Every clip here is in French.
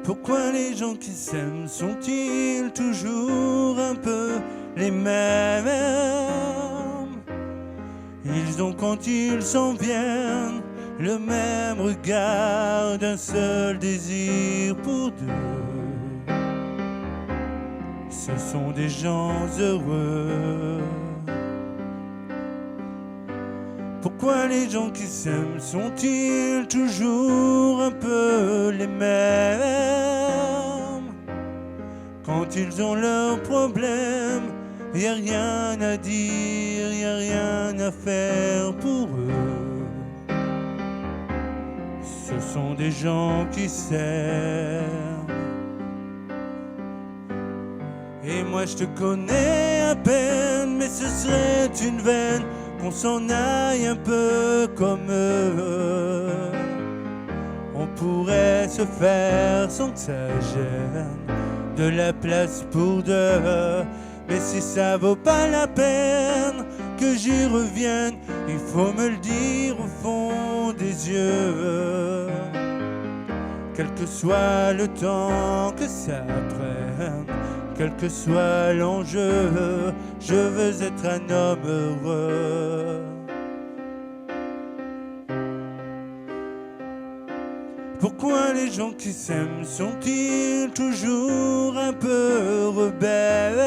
Pourquoi les gens qui s'aiment sont-ils toujours un peu les mêmes? Ils ont quand ils s'en viennent le même regard d'un seul désir pour deux. Ce sont des gens heureux. Pourquoi les gens qui s'aiment sont-ils toujours un peu les mêmes? Quand ils ont leurs problèmes, y a rien à dire, y a rien à faire pour eux. Ce sont des gens qui s'aiment. Et moi je te connais à peine, mais ce serait une veine qu'on s'en aille un peu comme eux. On pourrait se faire sans que ça gêne, de la place pour deux. Mais si ça vaut pas la peine que j'y revienne, il faut me le dire au fond des yeux. Quel que soit le temps que ça prenne, quel que soit l'enjeu, je veux être un homme heureux. Pourquoi les gens qui s'aiment sont-ils toujours un peu rebelles?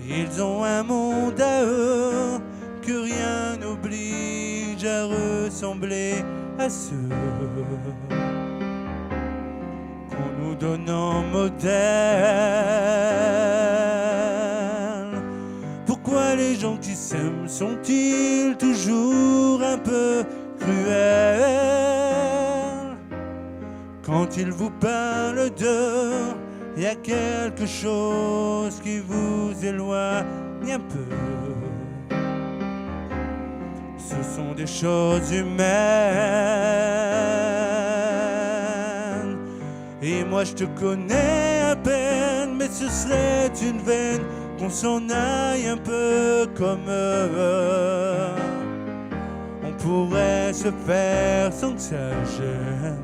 Ils ont un monde à eux que rien n'oblige à ressembler à ceux qu'on nous donne en modèle. Pourquoi les gens qui s'aiment sont-ils toujours un peu cruels? Quand ils vous parlent d'eux, y a quelque chose qui vous éloigne un peu. Ce sont des choses humaines. Et moi je te connais à peine, mais ce serait une veine qu'on s'en aille un peu comme eux. On pourrait se faire sans que ça gêne,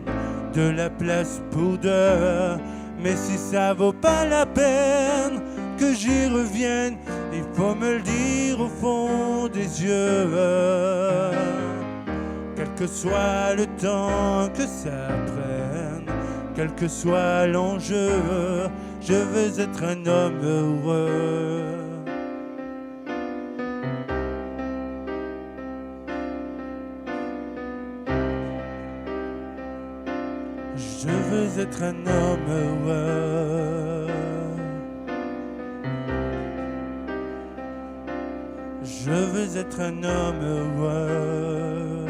de la place pour deux. Mais si ça vaut pas la peine que j'y revienne, il faut me le dire au fond des yeux. Quel que soit le temps que ça prenne, quel que soit l'enjeu, je veux être un homme heureux. Je veux être un homme heureux. Je veux être un homme heureux.